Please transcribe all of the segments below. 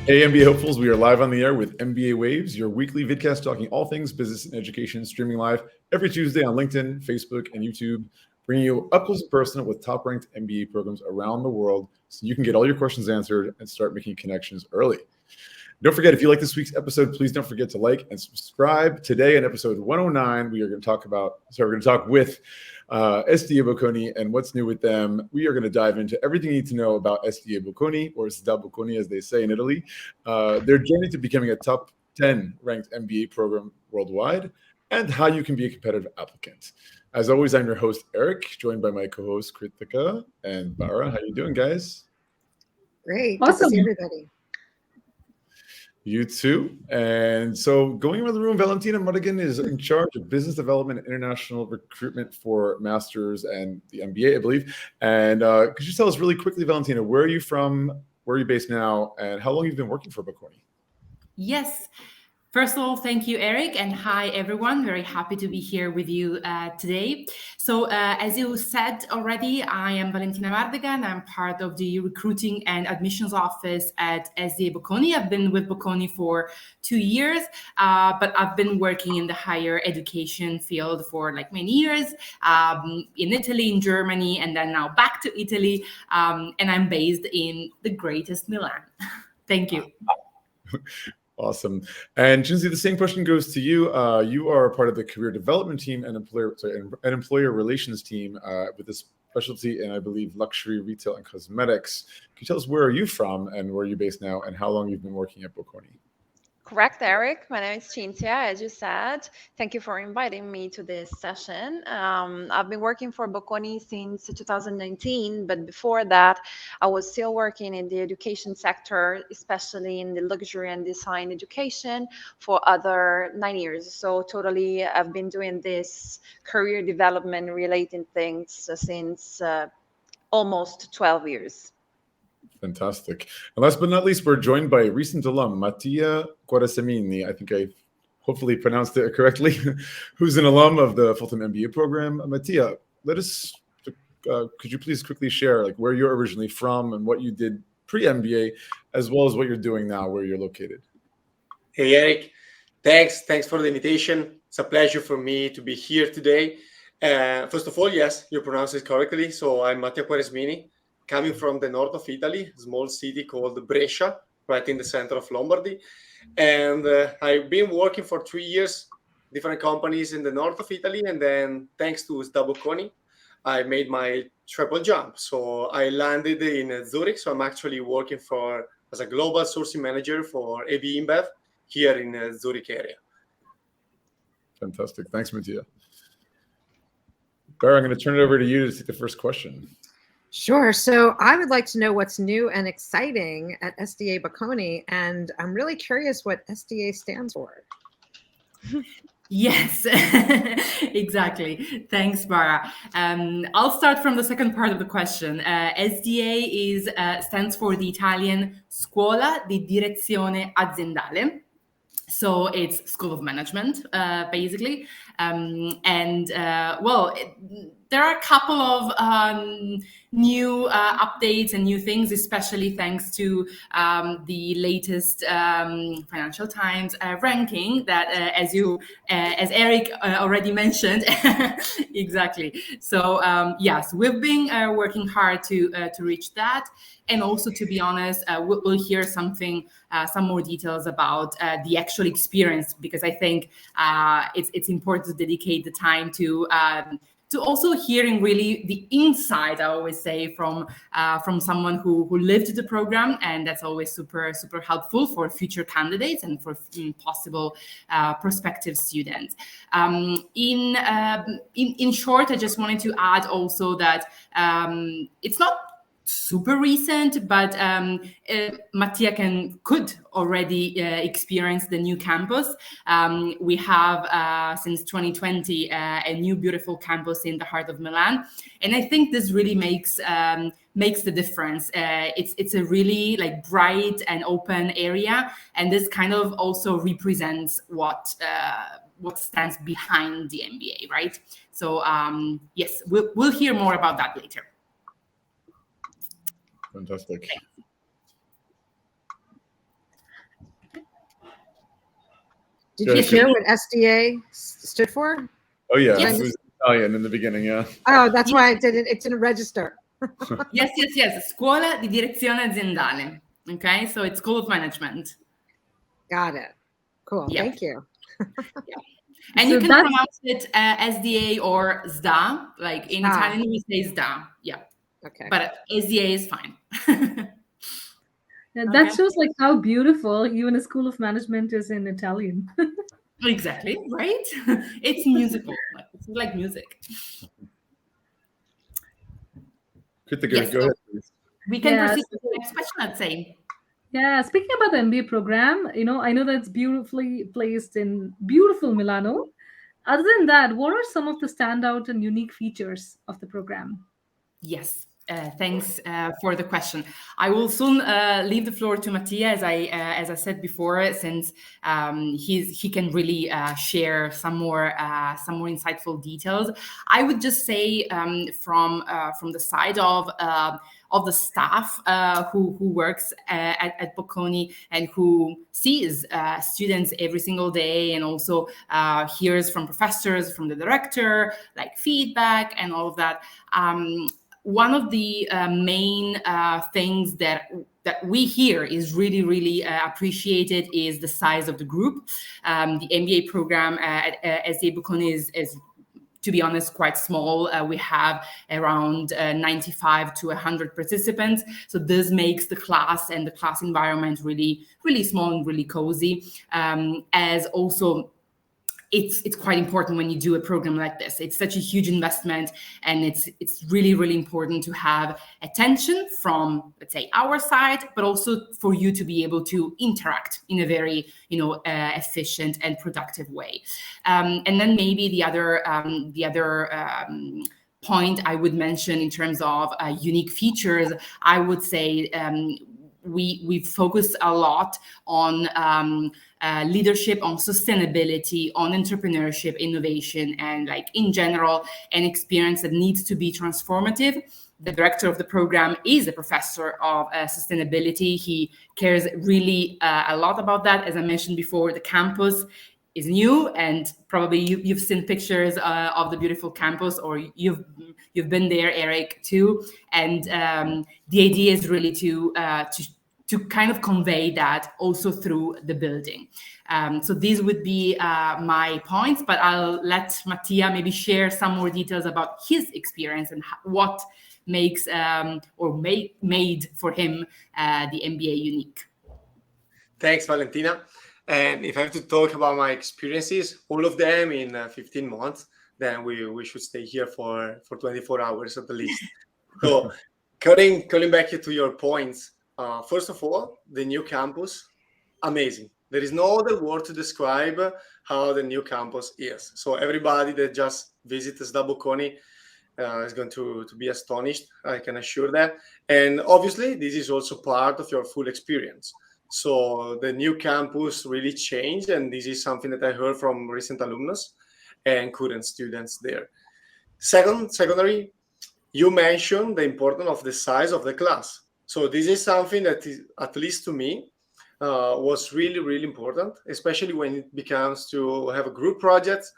Hey, MBA hopefuls, we are live on the air with MBA Waves, your weekly vidcast talking all things business and education, streaming live every Tuesday on LinkedIn, Facebook, and YouTube, bringing you up close and personal with top-ranked MBA programs around the world so you can get all your questions answered and start making connections early. Don't forget, if you like this week's episode, please don't forget to like and subscribe. Today in episode 109, we're going to talk with SDA Bocconi and what's new with them. We are going to dive into everything you need to know about SDA Bocconi, or SDA Bocconi as they say in Italy, their journey to becoming a top 10 ranked MBA program worldwide, and how you can be a competitive applicant. As always, I'm your host, Eric, joined by my co-hosts, Krithika and Bara. How you doing, guys? Great. Awesome. Good to see everybody. You too. And so going around the room, Valentina Mardegan is in charge of business development and international recruitment for masters and the MBA, I believe. And could you tell us really quickly, Valentina, where are you from, where are you based now, and how long have you been working for Bocconi? Yes. First of all, thank you, Eric, and hi, everyone. Very happy to be here with you today. So as you said already, I am Valentina Mardegan. I'm part of the recruiting and admissions office at SDA Bocconi. I've been with Bocconi for 2 years, but I've been working in the higher education field for like many years, in Italy, in Germany, and then now back to Italy. And I'm based in the greatest Milan. Thank you. Awesome. And Cinzia, the same question goes to you. You are part of the career development team and employer relations team with a specialty in, I believe, luxury, retail, and cosmetics. Can you tell us where are you from and where are you based now and how long you've been working at Bocconi? Correct, Eric. My name is Cynthia, as you said. Thank you for inviting me to this session. I've been working for Bocconi since 2019, but before that, I was still working in the education sector, especially in the luxury and design education for other 9 years. So totally, I've been doing this career development related things since almost 12 years. Fantastic. And last but not least, we're joined by a recent alum, Mattia Quaresmini. I think I hopefully pronounced it correctly, who's an alum of the full-time MBA program. Mattia, could you please quickly share like where you're originally from and what you did pre-MBA, as well as what you're doing now, where you're located? Hey, Eric. Thanks for the invitation. It's a pleasure for me to be here today. First of all, yes, you pronounced it correctly. So I'm Mattia Quaresmini, coming from the north of Italy, a small city called Brescia, right in the center of Lombardy. And I've been working for 3 years, different companies in the north of Italy. And then thanks to SDA Bocconi, I made my triple jump. So I landed in Zurich. So I'm actually working as a global sourcing manager for AB InBev here in Zurich area. Fantastic. Thanks, Mattia. Bara, I'm going to turn it over to you to take the first question. Sure. So I would like to know what's new and exciting at SDA Bocconi, and I'm really curious what SDA stands for. Yes, exactly. Thanks, Bara. I'll start from the second part of the question. SDA stands for the Italian Scuola di Direzione Aziendale. So it's School of Management, basically. There are a couple of new updates and new things, especially thanks to the latest Financial Times ranking that, as Eric already mentioned, exactly. So yes, we've been working hard to reach that, and also, to be honest, we'll hear some more details about the actual experience, because I think it's important to dedicate the time to also hearing really the insight, I always say, from someone who lived the program, and that's always super helpful for future candidates and for possible prospective students. In short, I just wanted to add also that it's not super recent, but Mattia could already experience the new campus. We have since 2020 a new beautiful campus in the heart of Milan, and I think this really makes the difference. It's a really like bright and open area, and this kind of also represents what stands behind the MBA, right? So yes, we'll hear more about that later. Fantastic. Did Go you ahead, share what SDA stood for? Oh yeah, Yes. it was Italian in the beginning. Yeah. Oh, that's why it didn't register. Yes. Scuola di direzione aziendale. Okay, so it's School of Management. Got it. Cool. Yeah. Thank you. And So you can that's- pronounce it SDA or SDA. Like in Ah. Italian, we say SDA. Yeah. Okay. But SDA is fine. that Okay. shows like how beautiful even a school of management is in Italian. Exactly, right? It's musical. It's like music. Krithika, Yes, go ahead, please. We can Yeah, proceed to the next question, I'd say. Yeah, speaking about the MBA program, I know that's beautifully placed in beautiful Milano. Other than that, what are some of the standout and unique features of the program? Yes. Thanks for the question. I will soon leave the floor to Mattia, as I said before, since he can really share some more insightful details. I would just say from the side of the staff who works at Bocconi and who sees students every single day, and also hears from professors, from the director, like feedback and all of that. One of the main things that we hear is really appreciated is the size of the group. The MBA program at SDA Bocconi is, to be honest, quite small. We have around 95 to 100 participants. So this makes the class and the class environment really small and really cozy. As also, it's quite important when you do a program like this. It's such a huge investment, and it's really important to have attention from, let's say, our side, but also for you to be able to interact in a very efficient and productive way. And then maybe the other point I would mention in terms of unique features, I would say we focus a lot on leadership, on sustainability, on entrepreneurship, innovation, and like in general, an experience that needs to be transformative. The director of the program is a professor of sustainability. He cares really a lot about that. As I mentioned before, the campus is new, and probably you've seen pictures of the beautiful campus, or you've been there, Eric, too. And the idea is really to kind of convey that also through the building. So these would be my points, but I'll let Mattia maybe share some more details about his experience and what makes made for him the MBA unique. Thanks, Valentina. And if I have to talk about my experiences, all of them in 15 months, then we should stay here for 24 hours at the least. So calling back to your points, first of all, the new campus, amazing. There is no other word to describe how the new campus is. So everybody that just visits SDA Bocconi is going to be astonished, I can assure that. And obviously, this is also part of your full experience. So the new campus really changed, and this is something that I heard from recent alumnus and current students there. Secondary, you mentioned the importance of the size of the class. So this is something that is, at least to me, was really important, especially when it becomes to have a group projects.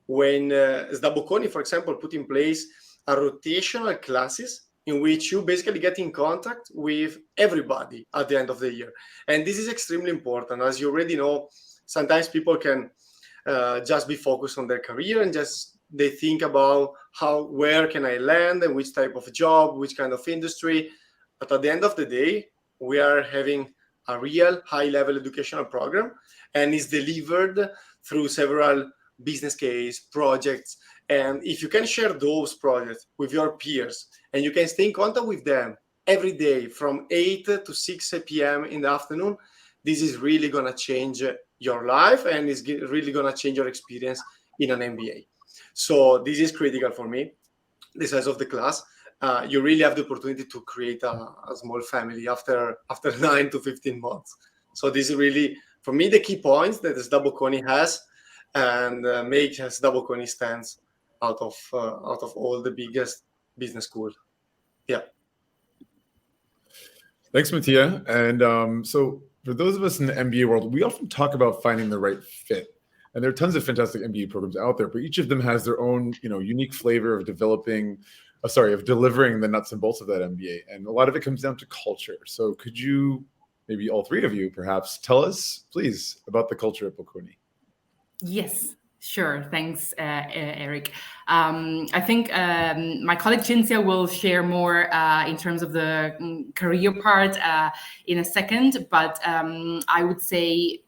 When SDA Bocconi, for example, put in place a rotational classes in which you basically get in contact with everybody at the end of the year. And this is extremely important. As you already know, sometimes people can just be focused on their career and just they think about where can I land and which type of job, which kind of industry. But at the end of the day, we are having a real high-level educational program, and it's delivered through several business case projects. And if you can share those projects with your peers and you can stay in contact with them every day from 8 to 6 p.m. in the afternoon, this is really going to change your life, and it's really going to change your experience in an MBA. So this is critical for me, the size of the class. You really have the opportunity to create a small family after 9 to 15 months. So this is really, for me, the key points that SDA Bocconi has and makes SDA Bocconi stands out of all the biggest business schools. Yeah. Thanks, Mattia. And so for those of us in the MBA world, we often talk about finding the right fit. And there are tons of fantastic MBA programs out there, but each of them has their own, unique flavor of delivering the nuts and bolts of that MBA. And a lot of it comes down to culture. So could you, maybe all three of you perhaps, tell us, please, about the culture at Bocconi? Yes, sure. Thanks, Eric. I think my colleague Cynthia will share more in terms of the career part in a second, but I would say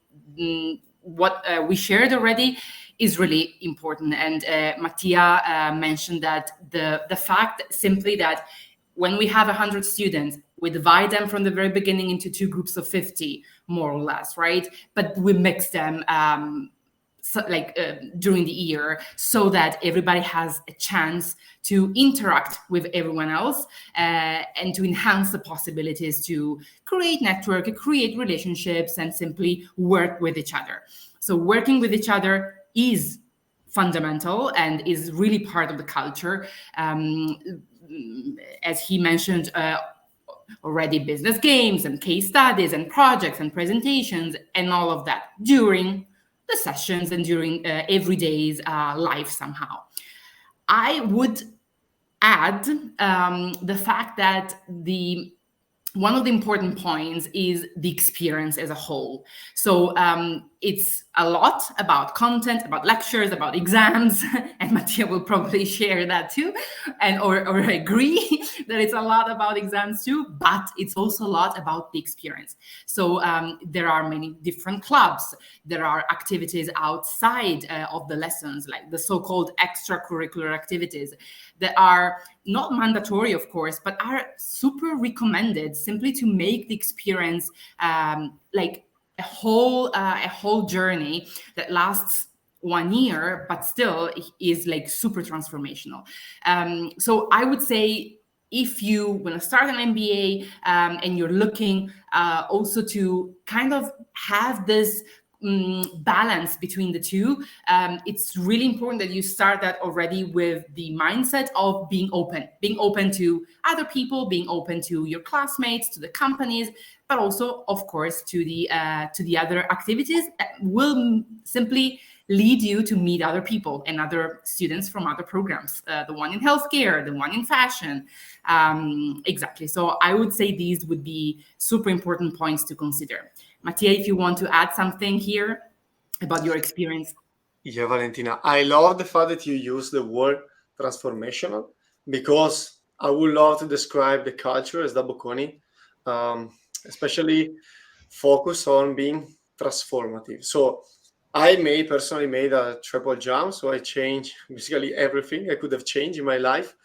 what we shared already is really important. And Mattia mentioned that the fact simply that when we have 100 students, we divide them from the very beginning into two groups of 50, more or less, right? But we mix them during the year so that everybody has a chance to interact with everyone else and to enhance the possibilities to create network, create relationships, and simply work with each other. So working with each other is fundamental and is really part of the culture. As he mentioned already, business games and case studies and projects and presentations and all of that during the sessions and during everyday's life somehow. I would add the fact that one of the important points is the experience as a whole. So it's a lot about content, about lectures, about exams, and Mattia will probably share that too, or agree that it's a lot about exams too, but it's also a lot about the experience. So there are many different clubs. There are activities outside of the lessons, like the so-called extracurricular activities that are not mandatory, of course, but are super recommended simply to make the experience like a whole journey that lasts 1 year, but still is like super transformational. So I would say if you want to start an MBA and you're looking also to kind of have this balance between the two, it's really important that you start that already with the mindset of being open to other people, being open to your classmates, to the companies, but also, of course, to the other activities that will simply lead you to meet other people and other students from other programs, the one in healthcare, the one in fashion. Exactly. So I would say these would be super important points to consider. Mattia, if you want to add something here about your experience. Yeah, Valentina, I love the fact that you use the word transformational, because I would love to describe the culture as SDA Bocconi, especially focus on being transformative. So I personally made a triple jump, so I changed basically everything I could have changed in my life.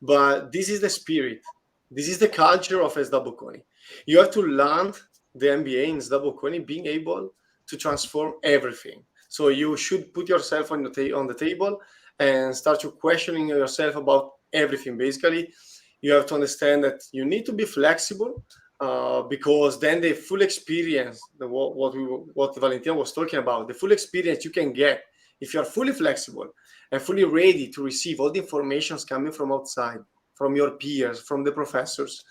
But this is the spirit. This is the culture of SDA Bocconi. You have to land the MBA in SDA Bocconi being able to transform everything. So you should put yourself on the table and start to questioning yourself about everything. Basically, you have to understand that you need to be flexible, because then the full experience, what Valentina was talking about, the full experience you can get if you are fully flexible and fully ready to receive all the information coming from outside, from your peers, from the professors.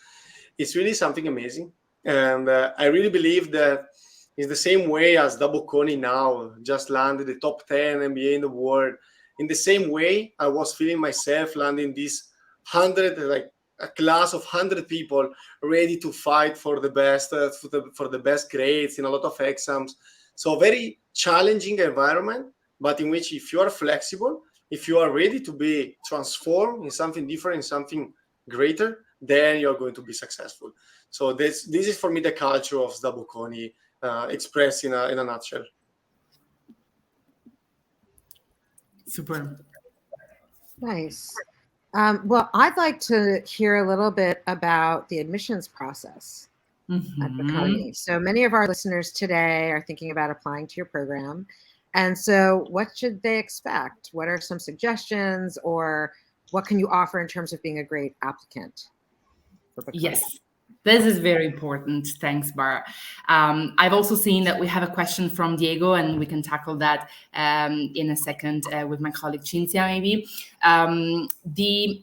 It's really something amazing. And I really believe that it's the same way as SDA Bocconi now just landed the top 10 MBA in the world. In the same way, I was feeling myself landing this 100, like a class of 100 people ready to fight for the best, for the best grades in a lot of exams. So very challenging environment, but in which if you are flexible, if you are ready to be transformed in something different, in something greater, then you're going to be successful. So this is for me the culture of SDA Bocconi expressed in a nutshell. Super. Nice. Well, I'd like to hear a little bit about the admissions process at Bocconi. So many of our listeners today are thinking about applying to your program. And so what should they expect? What are some suggestions, or what can you offer in terms of being a great applicant for Bocconi? Yes. This is very important. Thanks, Bara. I've also seen that we have a question from Diego, and we can tackle that in a second with my colleague Cynthia, maybe. The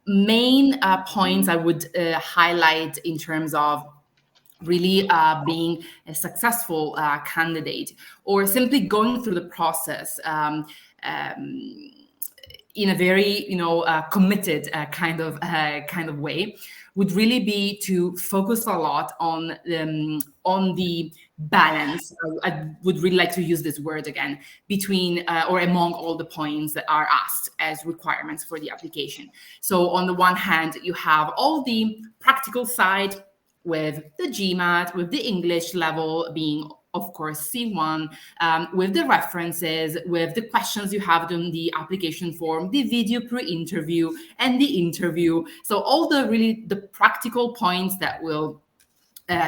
main points I would highlight in terms of really being a successful candidate, or simply going through the process in a very committed kind of way, would really be to focus a lot on the balance. I would really like to use this word again, between or among all the points that are asked as requirements for the application. So on the one hand, you have all the practical side, with the GMAT, with the English level being, of course, C1, with the references, with the questions you have in the application form, the video pre-interview, and the interview. So all the practical points that will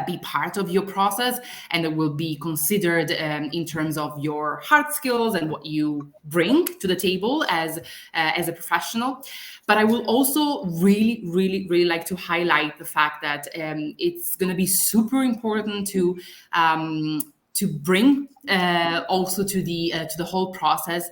be part of your process, and that will be considered in terms of your hard skills and what you bring to the table as a professional. But I will also really like to highlight the fact that it's going to be super important to bring also to the whole process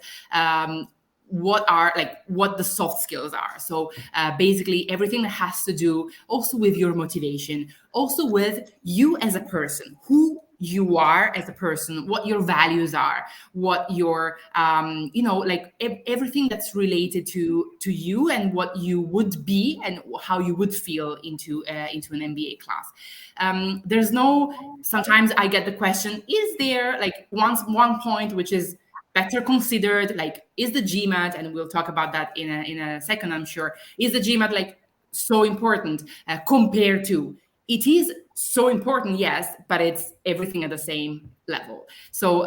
what the soft skills are. So basically everything that has to do also with your motivation, also with you as a person, who you are as a person, what your values are, what your everything that's related to you and what you would be and how you would feel into an MBA class. Sometimes I get the question, is there one point which is better considered, is the GMAT, and we'll talk about that in a second, I'm sure, is the GMAT so important compared to? It is so important, yes, but it's everything at the same level. So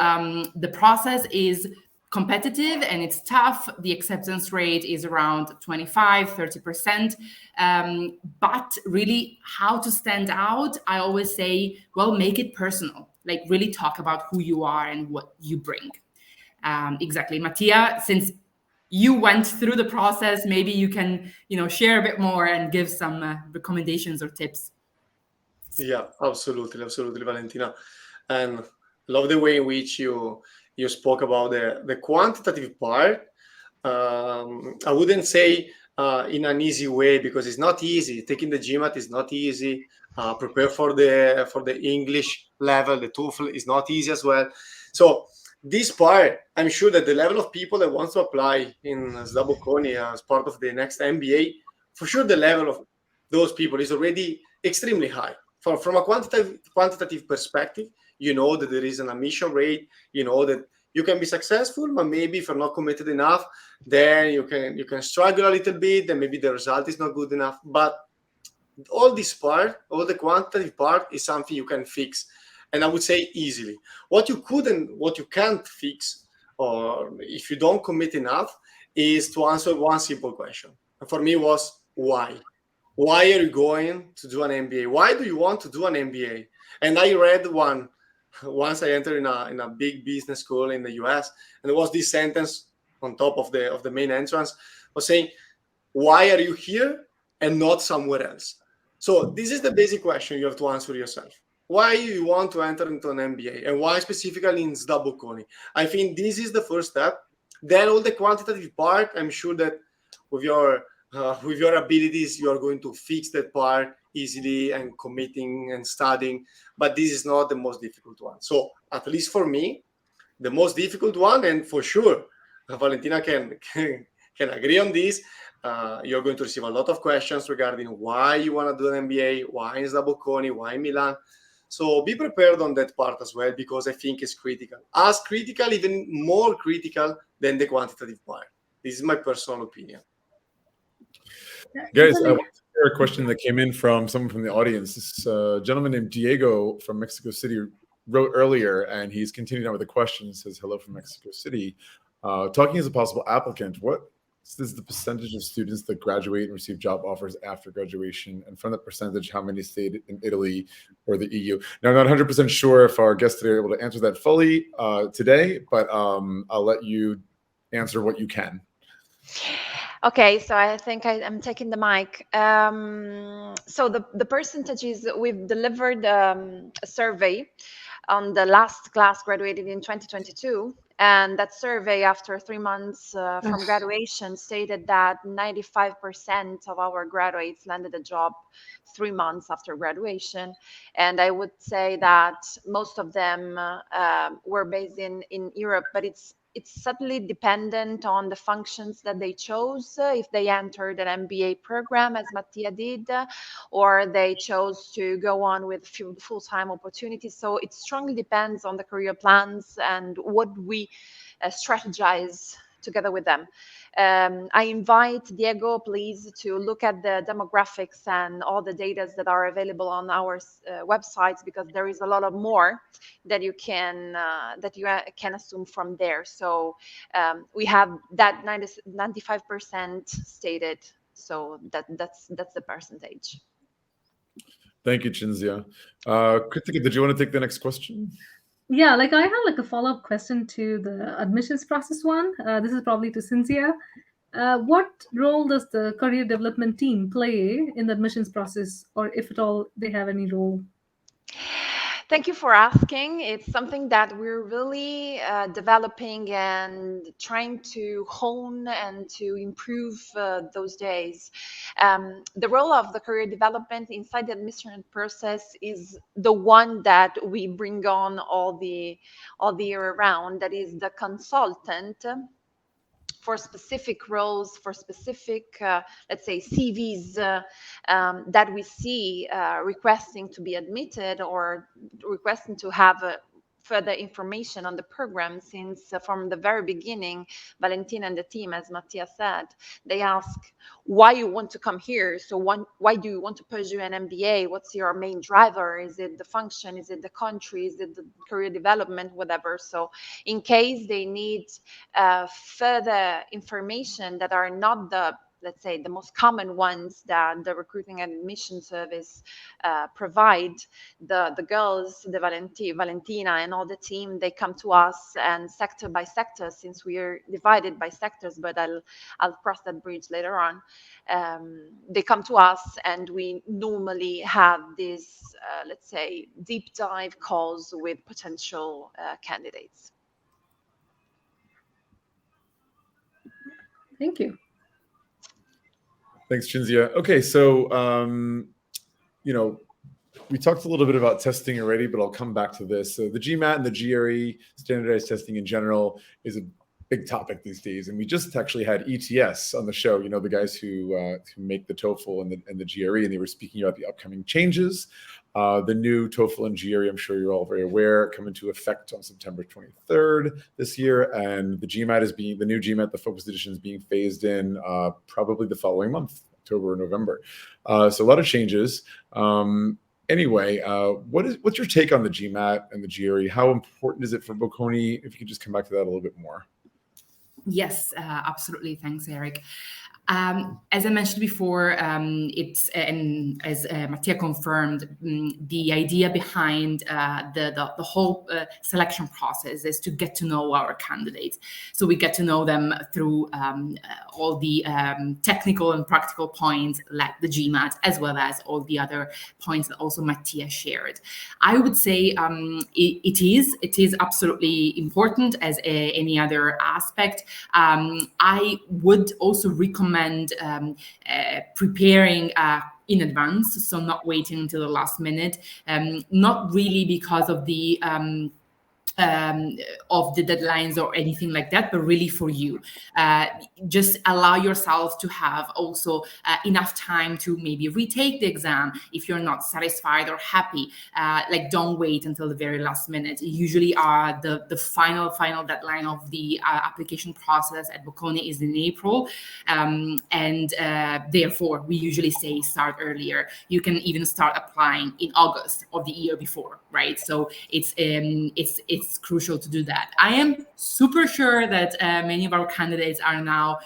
the process is competitive and it's tough. The acceptance rate is around 25-30%. But really, how to stand out, I always say, well, make it personal. Really talk about who you are and what you bring. Exactly. Mattia, since you went through the process, maybe you can share a bit more and give some recommendations or tips. Yeah, absolutely, Valentina. And love the way in which you spoke about the quantitative part. I wouldn't say in an easy way, because it's not easy. Taking the GMAT is not easy. Prepare for the English level, the TOEFL is not easy as well. So this part, I'm sure that the level of people that wants to apply in SDA Bocconi as part of the next MBA, for sure the level of those people is already extremely high. From a quantitative perspective, you know that there is an admission rate, you know that you can be successful, but maybe if you're not committed enough, then you can struggle a little bit, and maybe the result is not good enough. But all this part, all the quantitative part, is something you can fix, and I would say easily. What you can't fix, or if you don't commit enough, is to answer one simple question. And for me was why. Why are you going to do an MBA? Why do you want to do an MBA? And I read one once I entered in a big business school in the US, and there was this sentence on top of the main entrance was saying, why are you here and not somewhere else? So this is the basic question you have to answer yourself. Why you want to enter into an MBA, and why specifically in SDA Bocconi? I think this is the first step. Then all the quantitative part, I'm sure that with your abilities, you are going to fix that part easily and committing and studying. But this is not the most difficult one. So at least for me, the most difficult one, and for sure, Valentina can agree on this. You're going to receive a lot of questions regarding why you want to do an MBA, why in SDA Bocconi, why Milan. So be prepared on that part as well, because I think it's critical. As critical, even more critical than the quantitative part. This is my personal opinion. Guys, I want to share a question that came in from someone from the audience. This gentleman named Diego from Mexico City wrote earlier, and he's continuing on with a question. He says, hello from Mexico City. Talking as a possible applicant, what is the percentage of students that graduate and receive job offers after graduation? And from that percentage, how many stayed in Italy or the EU? Now, I'm not 100% sure if our guests today are able to answer that fully today, but I'll let you answer what you can. Okay, so I think I'm taking the mic. So the percentages, we've delivered a survey on the last class graduated in 2022. And that survey after 3 months from graduation stated that 95% of our graduates landed a job 3 months after graduation. And I would say that most of them were based in Europe, but it's subtly dependent on the functions that they chose. If they entered an MBA program, as Mattia did, or they chose to go on with full-time opportunities. So it strongly depends on the career plans and what we strategize together with them. I invite Diego, please, to look at the demographics and all the data that are available on our websites, because there is a lot of more that you can assume from there. So we have that 95% stated. So that's the percentage. Thank you, Cinzia. Krithika, did you want to take the next question? Yeah, like I have like a follow-up question to the admissions process one. This is probably to Cynthia. What role does the career development team play in the admissions process, or if at all they have any role? Thank you for asking. It's something that we're really developing and trying to hone and to improve those days. The role of the career development inside the admission process is the one that we bring on all the year around. That is the consultant for specific roles, for specific, let's say, CVs that we see requesting to be admitted or requesting to have further information on the program, since from the very beginning, Valentina and the team, as Mattia said, they ask why you want to come here. So why do you want to pursue an MBA? What's your main driver? Is it the function? Is it the country? Is it the career development? Whatever. So in case they need further information that are not the, let's say, the most common ones that the recruiting and admission service provide, the girls, the Valentina and all the team, they come to us, and sector by sector, since we are divided by sectors, but I'll cross that bridge later on. They come to us, and we normally have these, let's say, deep dive calls with potential candidates. Thank you. Thanks, Cinzia. Okay, so, we talked a little bit about testing already, but I'll come back to this. So the GMAT and the GRE, standardized testing in general, is a big topic these days. And we just actually had ETS on the show, the guys who make the TOEFL and the GRE, and they were speaking about the upcoming changes. The new TOEFL and GRE, I'm sure you're all very aware, come into effect on September 23rd this year. And the GMAT the new GMAT, the focused edition, is being phased in probably the following month, October or November. So a lot of changes. Anyway, what's your take on the GMAT and the GRE? How important is it for Bocconi? If you could just come back to that a little bit more. Yes, absolutely. Thanks, Eric. As I mentioned before, it's, and as Mattia confirmed, the idea behind the whole selection process is to get to know our candidates. So we get to know them through all the technical and practical points like the GMAT, as well as all the other points that also Mattia shared. I would say it is absolutely important as any other aspect. I would also recommend preparing in advance, so not waiting until the last minute, not really because of the deadlines or anything like that, but really for you. Just allow yourself to have also enough time to maybe retake the exam if you're not satisfied or happy. Like, don't wait until the very last minute. Usually the final deadline of the application process at Bocconi is in April, and therefore we usually say start earlier. You can even start applying in August of the year before, right? So it's crucial to do that. I am super sure that many of our candidates are now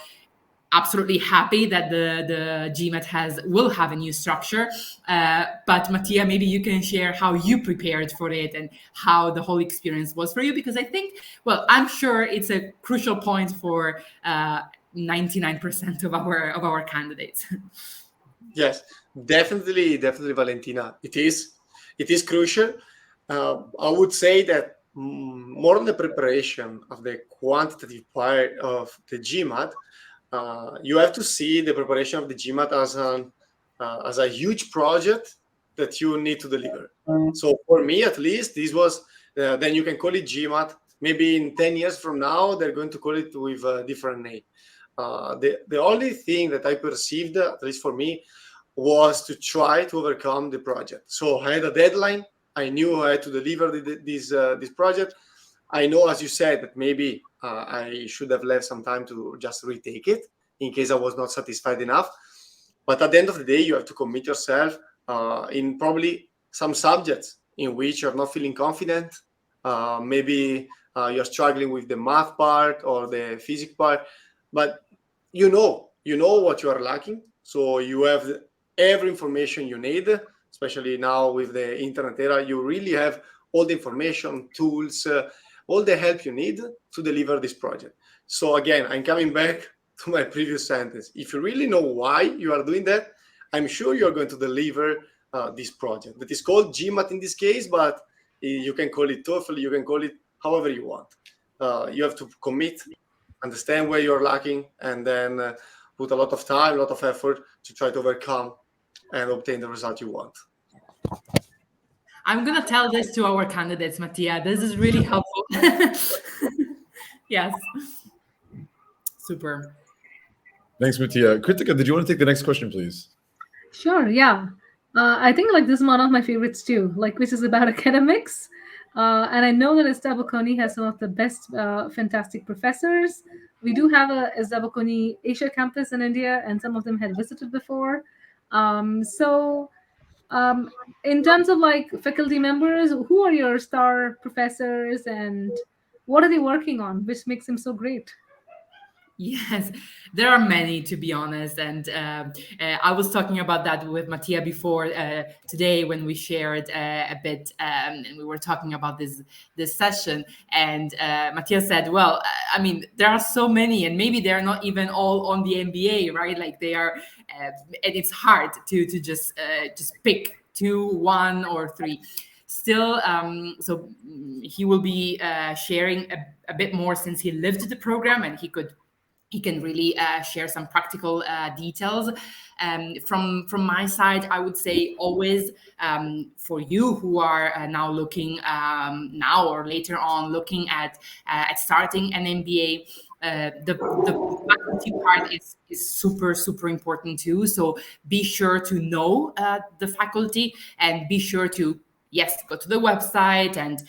absolutely happy that the GMAT will have a new structure. But Mattia, maybe you can share how you prepared for it and how the whole experience was for you, because I think, well, I'm sure it's a crucial point for 99% of our candidates. Yes, definitely, Valentina. It is crucial. I would say that more on the preparation of the quantitative part of the GMAT, you have to see the preparation of the GMAT as a huge project that you need to deliver. So for me, at least, this was, then you can call it GMAT. Maybe in 10 years from now, they're going to call it with a different name. The only thing that I perceived, at least for me, was to try to overcome the project. So I had a deadline. I knew I had to deliver this project. I know, as you said, that maybe I should have left some time to just retake it in case I was not satisfied enough. But at the end of the day, you have to commit yourself in probably some subjects in which you're not feeling confident. Maybe you're struggling with the math part or the physics part, but you know what you are lacking. So you have every information you need, especially now with the internet era. You really have all the information, tools, all the help you need to deliver this project. So again, I'm coming back to my previous sentence. If you really know why you are doing that, I'm sure you're going to deliver this project. That is called GMAT in this case, but you can call it TOEFL, you can call it however you want. You have to commit, understand where you're lacking, and then put a lot of time, a lot of effort to try to overcome and obtain the result you want. I'm going to tell this to our candidates, Mattia. This is really helpful. Yes. Super. Thanks, Mattia. Krithika, did you want to take the next question, please? Sure, yeah. I think like this is one of my favorites too, like which is about academics. And I know that SDA Bocconi has some of the best, fantastic professors. We do have a SDA Bocconi Asia campus in India, and some of them had visited before. In terms of like faculty members, who are your star professors and what are they working on, which makes them so great? Yes, there are many, to be honest. And I was talking about that with Matia before today when we shared a bit and we were talking about this session. And Matia said, well, I mean, there are so many and maybe they're not even all on the MBA, right? Like they are, and it's hard to just pick 2, 1, or 3. Still, so he will be sharing a bit more since he lived the program and he can really share some practical details. From my side, I would say always for you who are now looking now or later on looking at starting an MBA, the faculty part is super, super important too. So be sure to know the faculty and be sure to go to the website and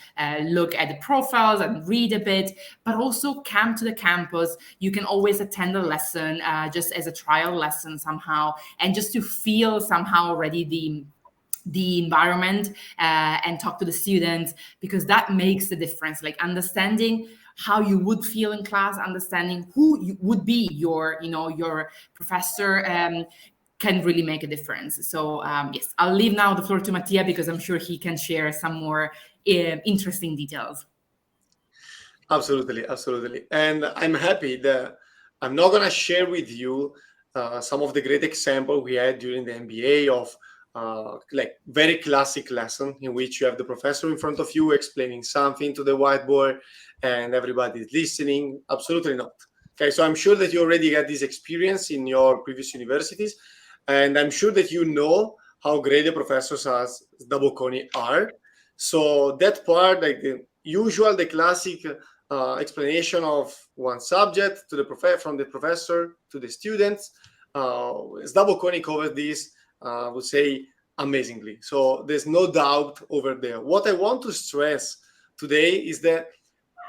look at the profiles and read a bit, but also come to the campus. You can always attend a lesson just as a trial lesson somehow, and just to feel somehow already the environment and talk to the students, because that makes the difference. Like understanding how you would feel in class, understanding who you would be your professor can really make a difference. So yes, I'll leave now the floor to Mattia because I'm sure he can share some more interesting details. Absolutely. And I'm happy that I'm not going to share with you some of the great examples we had during the MBA of like very classic lesson in which you have the professor in front of you explaining something to the whiteboard and everybody is listening. Absolutely not. Okay, so I'm sure that you already had this experience in your previous universities. And I'm sure that you know how great the professors at SDA Bocconi are. So that part, like the classic explanation of one subject to from the professor to the students, SDA Bocconi covered this, I would say, amazingly. So there's no doubt over there. What I want to stress today is that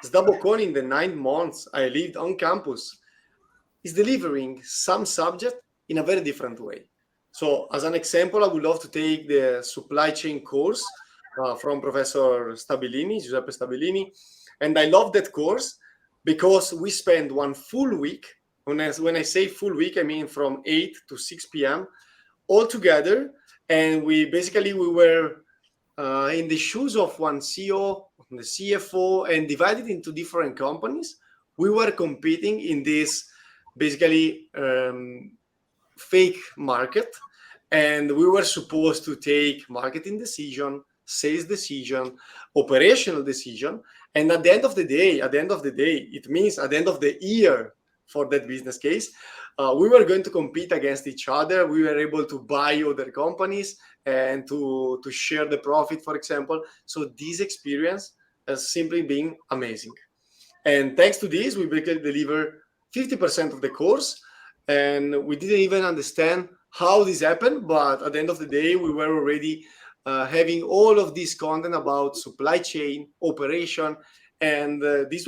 SDA Bocconi in the 9 months I lived on campus is delivering some subject in a very different way. So as an example, I would love to take the supply chain course from Professor Giuseppe Stabilini. And I love that course because we spend 1 full week. When I say full week, I mean from 8 to 6 p.m. all together. And we were in the shoes of one CEO, the CFO, and divided into different companies. We were competing in this basically fake market, and we were supposed to take marketing decision, sales decision, operational decision, And at the end of the day, it means at the end of the year for that business case, we were going to compete against each other. We were able to buy other companies and to share the profit, for example. So this experience has simply been amazing. And thanks to this, we basically deliver 50% of the course. And we didn't even understand how this happened. But at the end of the day, we were already having all of this content about supply chain, operation. And it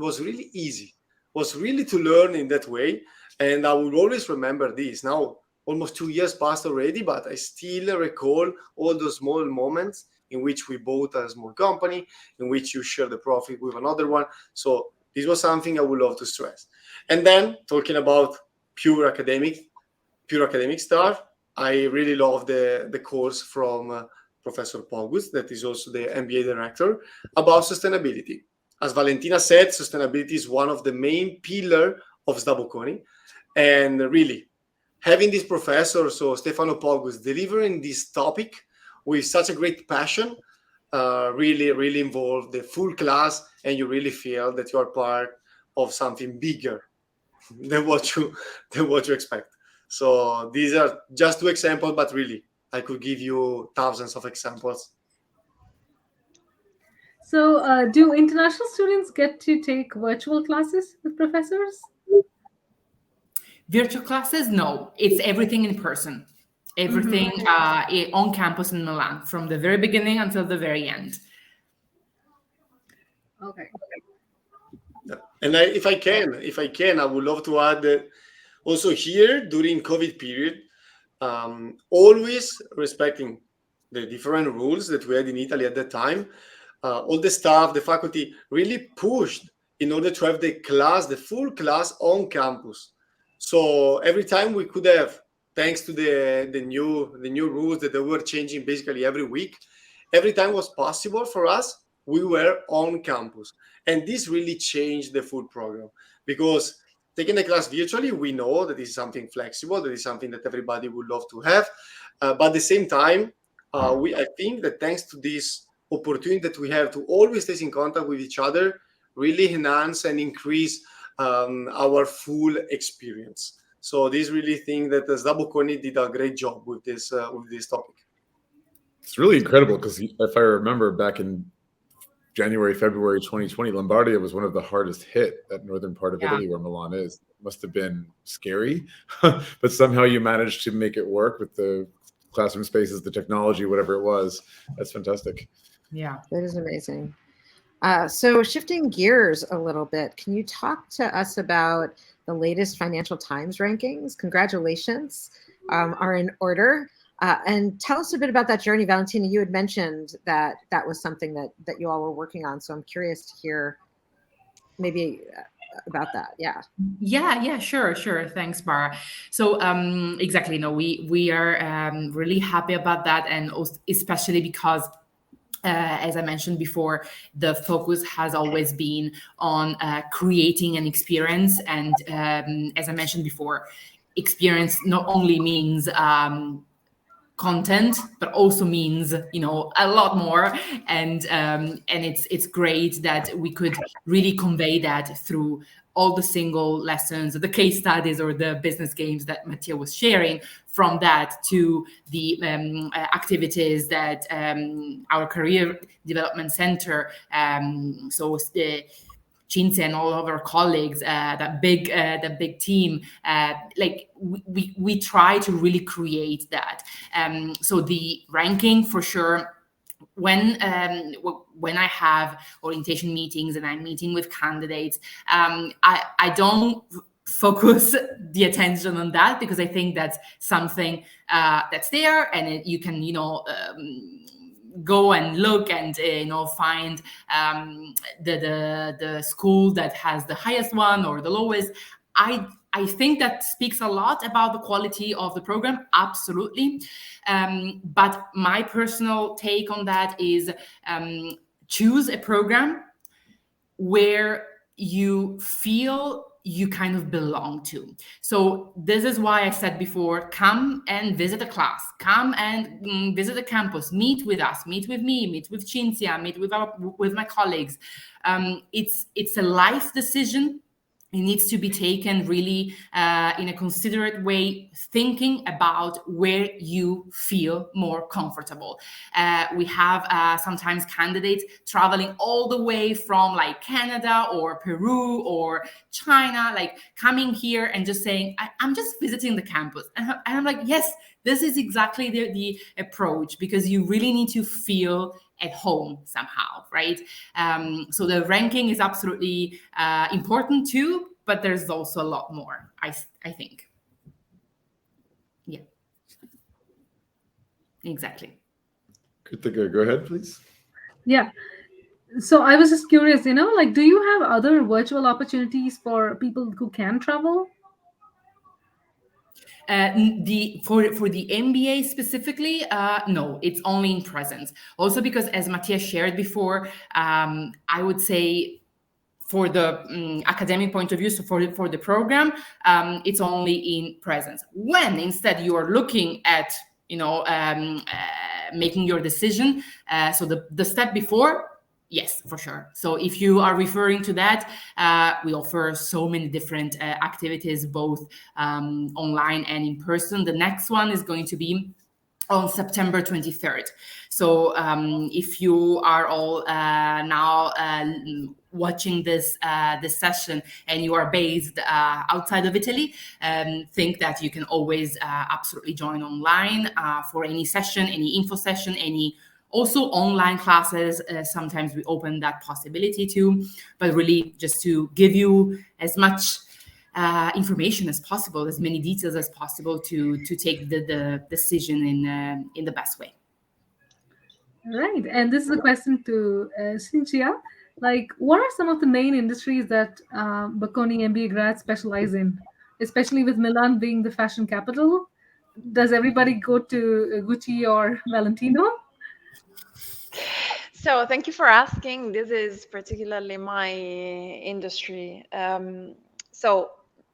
was really easy. It was really to learn in that way. And I will always remember this. Now, almost 2 years passed already, but I still recall all those small moments in which we bought a small company, in which you share the profit with another one. So this was something I would love to stress. And then talking about pure academic stuff, I really love the course from Professor Pogus, that is also the MBA director, about sustainability. As Valentina said, sustainability is one of the main pillars of SDA Bocconi. And really, having this professor, so Stefano Pogus, delivering this topic with such a great passion, really involved the full class, and you really feel that you are part of something bigger than what you expect. So these are just 2 examples, but really, I could give you thousands of examples. So, do international students get to take virtual classes with professors? Virtual classes? No, it's everything in person. Everything on campus in Milan, from the very beginning until the very end. Okay. And if I can, I would love to add that also here during COVID period, always respecting the different rules that we had in Italy at that time, all the staff, the faculty really pushed in order to have the full class on campus. So every time we could have, thanks to the new rules that they were changing basically every week, every time was possible for us, we were on campus. And this really changed the full program, because taking the class virtually, we know that is something flexible, that is something that everybody would love to have. But at the same time, I think that thanks to this opportunity that we have to always stay in contact with each other, really enhance and increase our full experience. So this really think that SDA Bocconi did a great job with this topic. It's really incredible, because if I remember back in January, February 2020, Lombardia was one of the hardest hit, that northern part of Italy where Milan is. It must have been scary, but somehow you managed to make it work with the classroom spaces, the technology, whatever it was. That's fantastic. Yeah. That is amazing. So shifting gears a little bit, can you talk to us about the latest Financial Times rankings? Congratulations are in order. And tell us a bit about that journey. Valentina, you had mentioned that was something that you all were working on. So I'm curious to hear maybe about that. Yeah, sure. Thanks, Bara. So exactly, no, we are really happy about that, and also, especially because as I mentioned before, the focus has always been on creating an experience. And as I mentioned before, experience not only means content, but also means, a lot more. And it's great that we could really convey that through all the single lessons, the case studies, or the business games that Mattia was sharing, from that to the activities that our Career Development Center, so Cinzia and all of our colleagues, that big team, we try to really create that. So the ranking, for sure, when I have orientation meetings and I'm meeting with candidates, I don't focus the attention on that, because I think that's something that's there, and you can go and look and find the school that has the highest one or the lowest. I think that speaks a lot about the quality of the program, absolutely. But my personal take on that is choose a program where you feel you kind of belong to. So this is why I said before, come and visit a class, come and visit the campus, meet with us, meet with me, meet with Cynthia, meet with my colleagues. It's a life decision. It needs to be taken really in a considerate way, thinking about where you feel more comfortable. We have sometimes candidates traveling all the way from like Canada or Peru or China, like coming here and just saying, I'm just visiting the campus. And I'm like, yes, this is exactly the approach, because you really need to feel at home somehow, right? So the ranking is absolutely important too, but there's also a lot more, I think. Yeah, exactly. Krithika, go ahead, please. Yeah. So I was just curious, like, do you have other virtual opportunities for people who can travel? For the MBA specifically, no, it's only in presence. Also because, as Mattia shared before, I would say for the academic point of view, so for the program, it's only in presence. When instead you are looking at, making your decision, so the step before, yes, for sure. So if you are referring to that, we offer so many different activities, both online and in person. The next one is going to be on September 23rd. So if you are all now watching this session and you are based outside of Italy, think that you can always absolutely join online for any session, any info session, any also online classes. Sometimes we open that possibility too, but really just to give you as much information as possible, as many details as possible to take the decision in the best way. Right. And this is a question to Cynthia. Like, what are some of the main industries that Bocconi MBA grads specialize in, especially with Milan being the fashion capital? Does everybody go to Gucci or Valentino? So thank you for asking. This is particularly my industry. So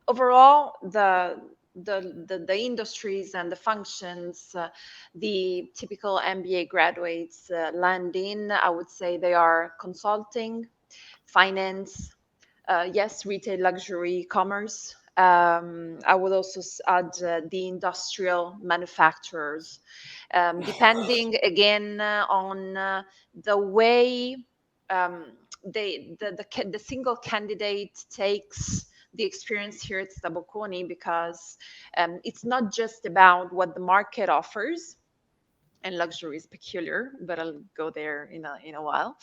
overall, the industries and the functions the typical MBA graduates land in, I would say they are consulting, finance, yes, retail, luxury, commerce. I would also add the industrial manufacturers, depending again on the way the single candidate takes the experience here at SDA Bocconi, because it's not just about what the market offers, and luxury is peculiar, but I'll go there in a while.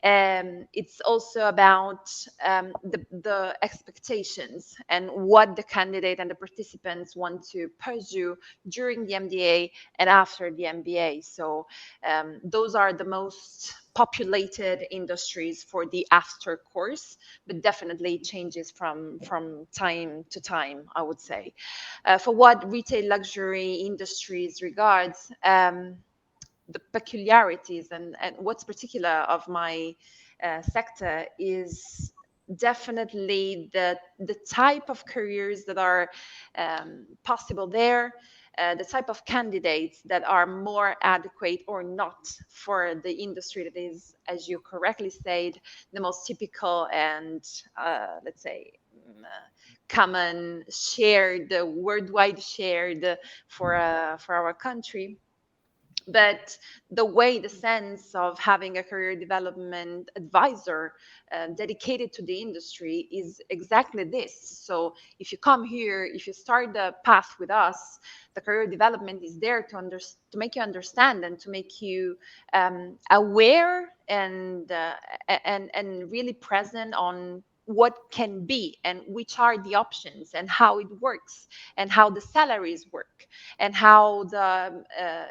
It's also about the expectations and what the candidate and the participants want to pursue during the MBA and after the MBA. So those are the most populated industries for the after course, but definitely changes from time to time, I would say. For what retail luxury industries regards, the peculiarities and what's particular of my sector is definitely the type of careers that are possible there, the type of candidates that are more adequate or not for the industry that is, as you correctly said, the most typical and let's say common, shared, worldwide shared for our country. But the sense of having a career development advisor dedicated to the industry is exactly this. So if you come here, if you start the path with us, the career development is there to make you understand and to make you aware and really present on what can be and which are the options and how it works and how the salaries work and how the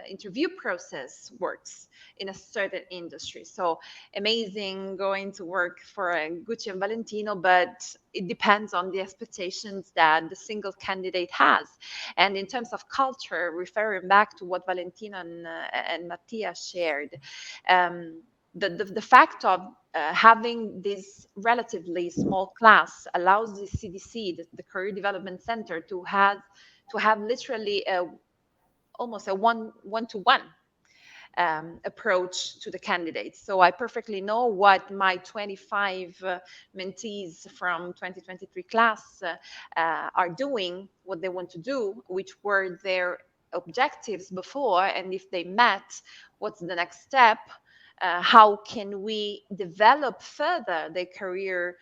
interview process works in a certain industry. So amazing going to work for Gucci and Valentino, but it depends on the expectations that the single candidate has. And in terms of culture, referring back to what Valentina and Mattia shared, the fact of having this relatively small class allows the CDC, the Career Development Center, to have literally almost a one-to-one approach to the candidates. So I perfectly know what my 25 mentees from 2023 class are doing, what they want to do, which were their objectives before, and if they met, what's the next step? How can we develop further their career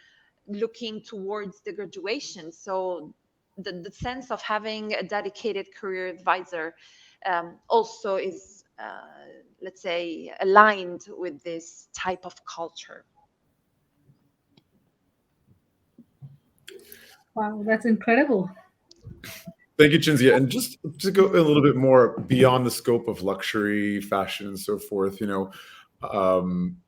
looking towards the graduation? So the sense of having a dedicated career advisor also is, let's say, aligned with this type of culture. Wow, that's incredible. Thank you, Cinzia. And just to go a little bit more beyond the scope of luxury, fashion, and so forth,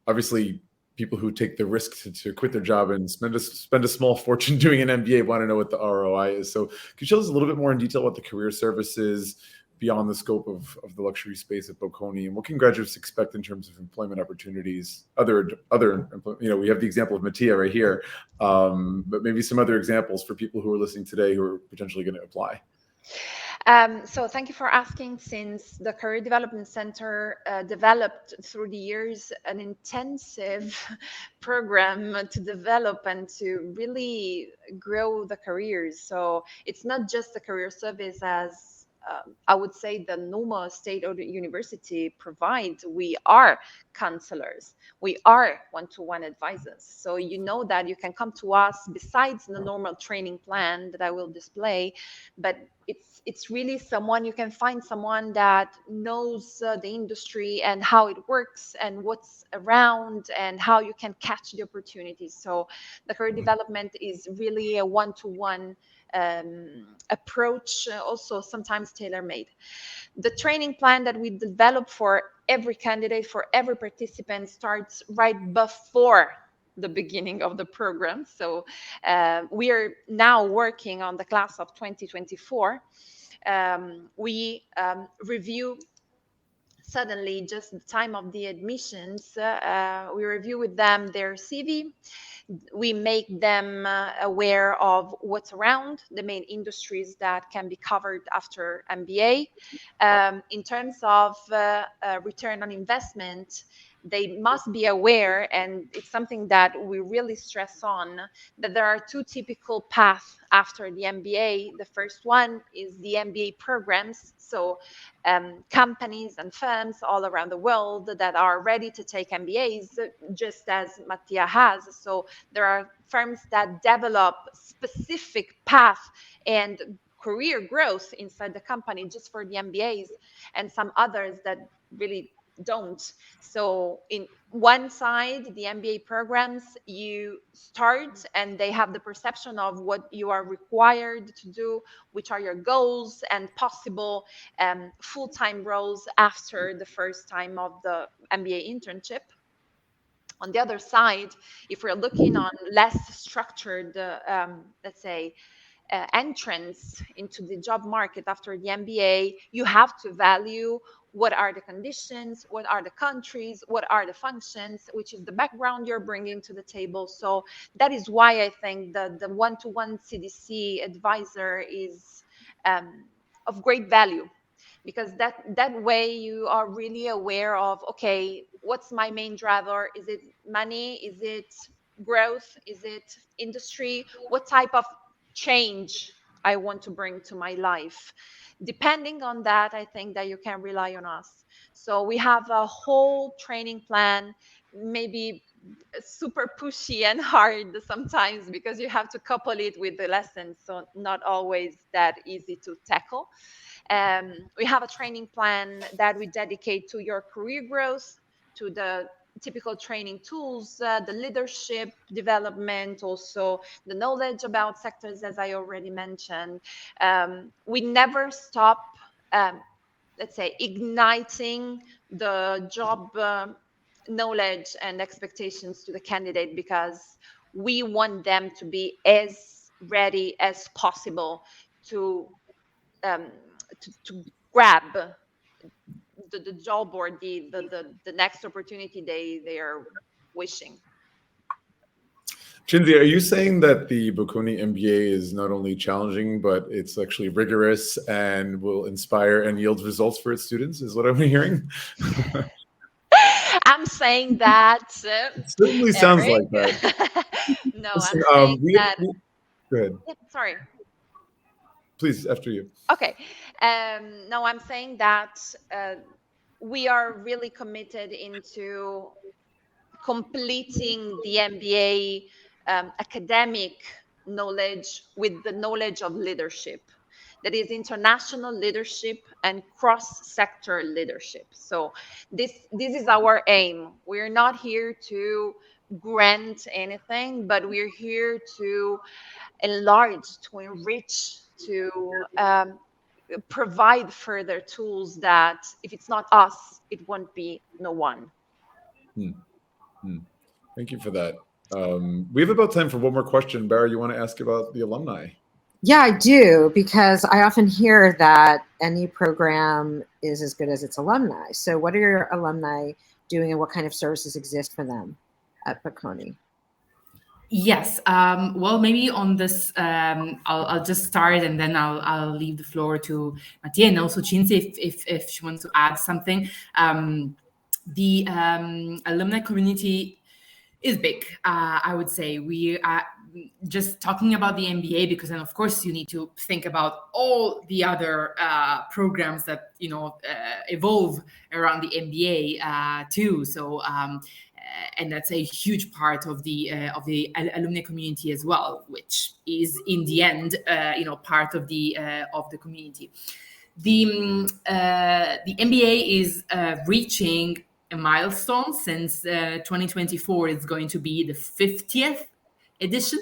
obviously people who take the risk to quit their job and spend a small fortune doing an MBA want to know what the ROI is. So could you tell us a little bit more in detail what the career service is beyond the scope of the luxury space at Bocconi, and what can graduates expect in terms of employment opportunities? Other, we have the example of Matia right here, but maybe some other examples for people who are listening today who are potentially going to apply. So thank you for asking. Since the Career Development Center developed through the years an intensive program to develop and to really grow the careers. So it's not just the career service as I would say the normal state or the university provides. We are counselors. We are one-to-one advisors. So you know that you can come to us besides the normal training plan that I will display, but it's really someone, you can find someone that knows the industry and how it works and what's around and how you can catch the opportunities. So the career development is really a one-to-one approach, also sometimes tailor-made. The training plan that we develop for every candidate, for every participant, starts right before the beginning of the program. So we are now working on the class of 2024. We review suddenly just the time of the admissions. We review with them their CV. We make them aware of what's around, the main industries that can be covered after MBA. In terms of return on investment, they must be aware, and it's something that we really stress on, that there are two typical paths after the MBA. The first one is the MBA programs. So companies and firms all around the world that are ready to take MBAs, just as Mattia has. So there are firms that develop specific path and career growth inside the company just for the MBAs, and some others that really don't. So in one side, the MBA programs, you start and they have the perception of what you are required to do, which are your goals and possible full-time roles after the first time of the MBA internship. On the other side, if we're looking on less structured, let's say, entrance into the job market after the MBA, you have to value what are the conditions, what are the countries, what are the functions, which is the background you're bringing to the table. So that is why I think the one-to-one CDC advisor is of great value, because that way you are really aware of, okay, what's my main driver? Is it money? Is it growth? Is it industry? What type of change I want to bring to my life? Depending on that, I think that you can rely on us. So we have a whole training plan, maybe super pushy and hard sometimes because you have to couple it with the lessons, so not always that easy to tackle. We have a training plan that we dedicate to your career growth, to the typical training tools, the leadership development, also the knowledge about sectors, as I already mentioned. We never stop, let's say, igniting the job knowledge and expectations to the candidate, because we want them to be as ready as possible to grab the job or the next opportunity they are wishing. Cinzia, are you saying that the Bocconi MBA is not only challenging, but it's actually rigorous and will inspire and yield results for its students? Is what I'm hearing? I'm saying that, It certainly sounds Eric. like that. No, Listen, I'm saying that. go ahead. Yeah, sorry. Please, after you. Okay. No, I'm saying that we are really committed into completing the MBA academic knowledge with the knowledge of leadership. That is international leadership and cross-sector leadership. So this is our aim. We're not here to grant anything, but we're here to enlarge, to enrich, to provide further tools that if it's not us, it won't be no one. Thank you for that. We have about time for one more question. Bara, you want to ask about the alumni? Yeah, I do, because I often hear that any program is as good as its alumni. So what are your alumni doing and what kind of services exist for them at Bocconi? Yes. Well, maybe on this, I'll just start and then I'll leave the floor to Matia and also Cinzia if she wants to add something. The alumni community is big. I would say we are just talking about the MBA because then of course you need to think about all the other programs that evolve around the MBA too. So. And that's a huge part of the alumni community as well, which is in the end, part of the community. The MBA is reaching a milestone since 2024. It's going to be the 50th edition.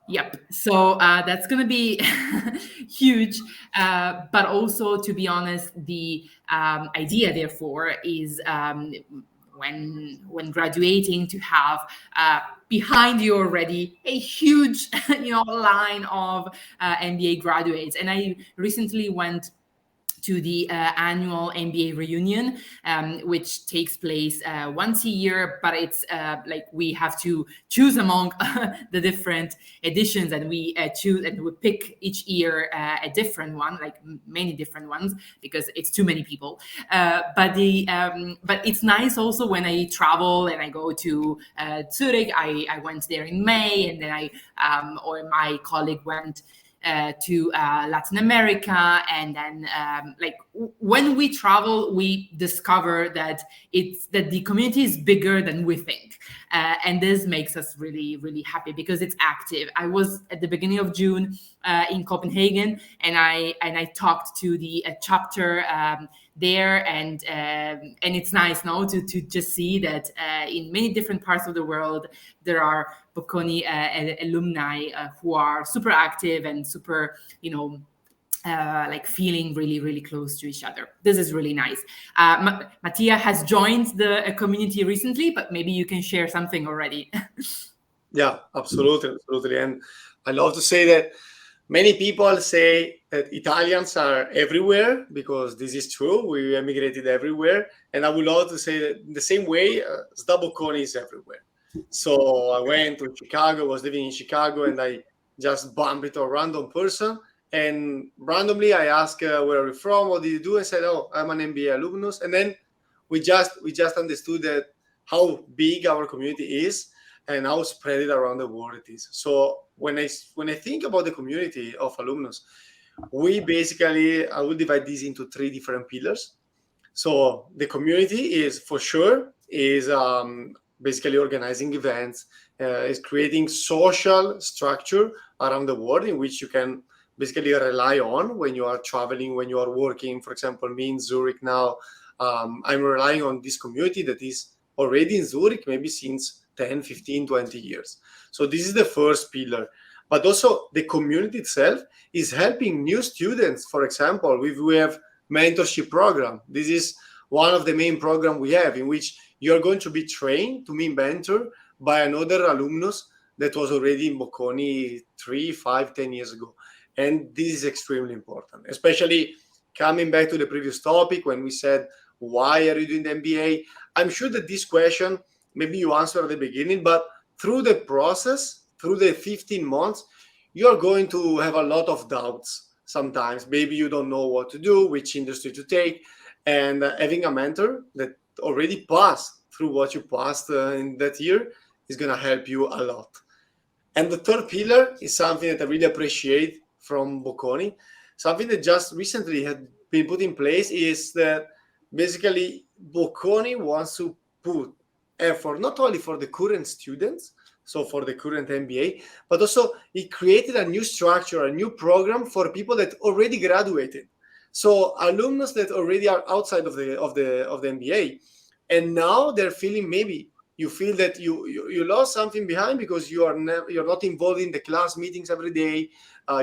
Yep. So that's going to be huge. But also, to be honest, the idea, therefore, is when graduating to have behind you already a huge line of MBA graduates. And I recently went to the annual MBA reunion, which takes place once a year, but it's like we have to choose among the different editions, and we choose and we pick each year a different one, like many different ones, because it's too many people. But it's nice also when I travel and I go to Zurich. I went there in May, and then or my colleague went to Latin America, and then when we travel, we discover that the community is bigger than we think, and this makes us really, really happy because it's active. I was at the beginning of June in Copenhagen, and I talked to the chapter there, and it's nice now to just see that in many different parts of the world there are Bocconi alumni who are super active and super, feeling really, really close to each other. This is really nice. Matia has joined the community recently, but maybe you can share something already. Yeah, absolutely. And I love to say that many people say that Italians are everywhere, because this is true. We emigrated everywhere. And I would love to say that in the same way, SDA Bocconi is everywhere. So I went to Chicago, was living in Chicago, and I just bumped into a random person. And randomly I asked, where are you from? What did you do? And said, oh, I'm an MBA alumnus. And then we just understood that how big our community is and how spread it around the world it is. So when I think about the community of alumnus, we basically, I will divide this into 3 different pillars. So the community is for sure basically organizing events, is creating social structure around the world in which you can basically rely on when you are traveling, when you are working. For example, me in Zurich now, I'm relying on this community that is already in Zurich, maybe since 10, 15, 20 years. So this is the first pillar. But also the community itself is helping new students. For example, we have mentorship program. This is one of the main programs we have, in which you're going to be trained to be mentored by another alumnus that was already in Bocconi 3, 5, 10 years ago. And this is extremely important, especially coming back to the previous topic when we said, why are you doing the MBA? I'm sure that this question, maybe you answered at the beginning, but through the process, through the 15 months, you're going to have a lot of doubts sometimes. Maybe you don't know what to do, which industry to take, and having a mentor that already passed through what you passed in that year is going to help you a lot. And the third pillar is something that I really appreciate from Bocconi. Something that just recently had been put in place is that basically Bocconi wants to put effort not only for the current students, so for the current MBA, but also he created a new structure, a new program for people that already graduated. So alumnus that already are outside of the MBA, and now they're feeling, maybe you feel that you lost something behind because you're not involved in the class meetings every day,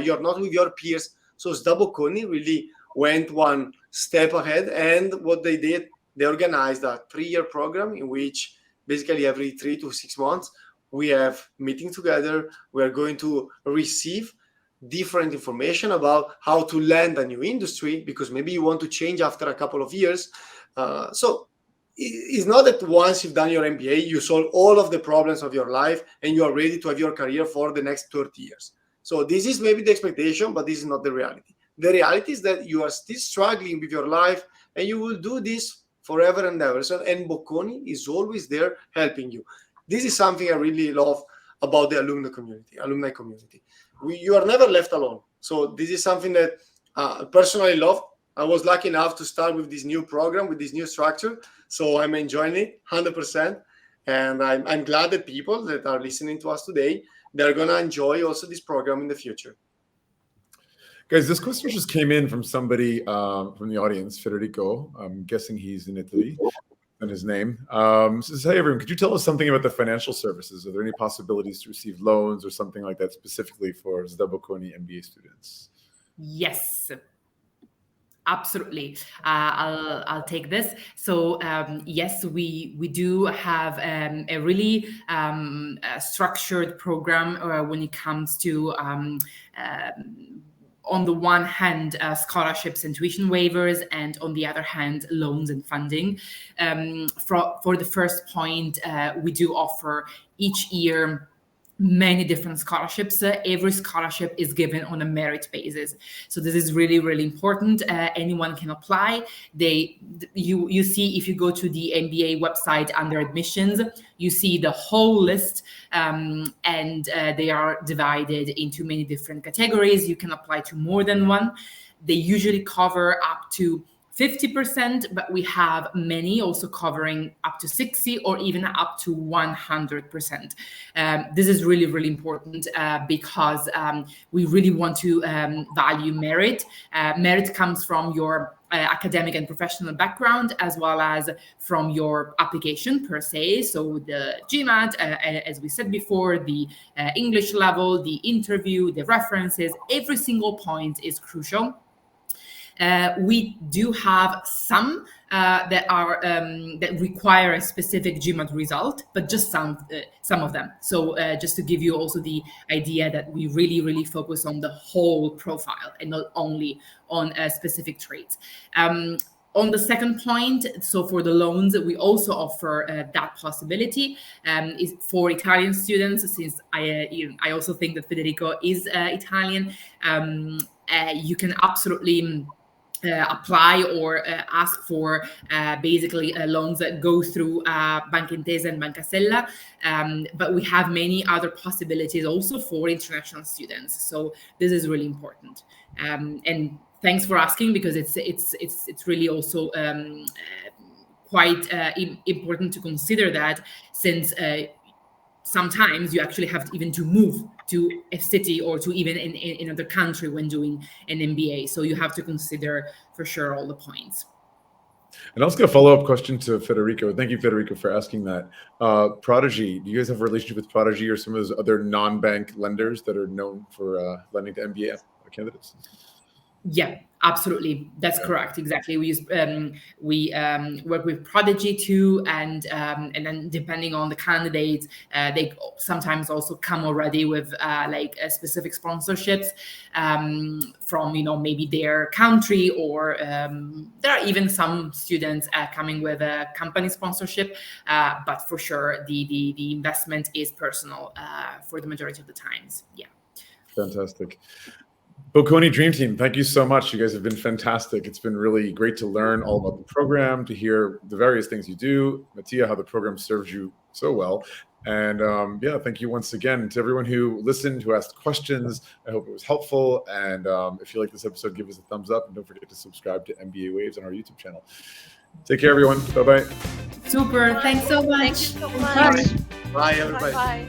you're not with your peers. So SDA Bocconi really went one step ahead, and what they did, they organized a 3-year program in which basically every 3 to 6 months we have meeting together. We are going to receive different information about how to land a new industry, because maybe you want to change after a couple of years. So it's not that once you've done your MBA, you solve all of the problems of your life and you are ready to have your career for the next 30 years. So this is maybe the expectation, but this is not the reality. The reality is that you are still struggling with your life, and you will do this forever and ever. So, and Bocconi is always there helping you. This is something I really love about the alumni community. You are never left alone. So this is something that I personally love. I was lucky enough to start with this new program, with this new structure. So I'm enjoying it 100%. And I'm glad that people that are listening to us today, they're going to enjoy also this program in the future. Guys, this question just came in from somebody from the audience, Federico. I'm guessing he's in Italy, and his name. Says, hey, everyone, could you tell us something about the financial services? Are there any possibilities to receive loans or something like that specifically for SDA Bocconi MBA students? Yes. Absolutely. I'll take this. So yes, we do have a really structured program when it comes to on the one hand, scholarships and tuition waivers, and on the other hand, loans and funding. For the first point, we do offer each year many different scholarships. Every scholarship is given on a merit basis. So this is really, really important. Anyone can apply. You see, if you go to the MBA website under admissions, you see the whole list, and they are divided into many different categories. You can apply to more than one. They usually cover up to 50%, but we have many also covering up to 60 or even up to 100%. This is really, really important because we really want to value merit. Merit comes from your academic and professional background, as well as from your application per se. So the GMAT, as we said before, the English level, the interview, the references, every single point is crucial. We do have some that require a specific GMAT result, but just some of them. So just to give you also the idea that we really, really focus on the whole profile and not only on specific traits. On the second point, so for the loans, we also offer that possibility is for Italian students, since I also think that Federico is Italian. You can absolutely apply or ask for basically loans that go through Banca Intesa and Banca Sella, but we have many other possibilities also for international students. So this is really important. And thanks for asking, because it's really also quite important to consider that, since sometimes you actually have even to move to a city or to even in another country when doing an MBA. So you have to consider for sure all the points. And I was going to follow up question to Federico. Thank you, Federico, for asking that. Prodigy, do you guys have a relationship with Prodigy or some of those other non-bank lenders that are known for lending to MBA candidates? Yeah, absolutely. That's correct. Exactly. We use work with Prodigy too, and then depending on the candidates, they sometimes also come already with specific sponsorships from maybe their country, or there are even some students coming with a company sponsorship. But for sure, the investment is personal for the majority of the times. Yeah. Fantastic. Bocconi Dream Team, thank you so much. You guys have been fantastic. It's been really great to learn all about the program, to hear the various things you do. Mattia, how the program serves you so well. And thank you once again to everyone who listened, who asked questions. I hope it was helpful. And if you like this episode, give us a thumbs up. And don't forget to subscribe to MBA Waves on our YouTube channel. Take care, everyone. Bye-bye. Super. Thanks so much. Thank you so much. Bye, everybody. Bye.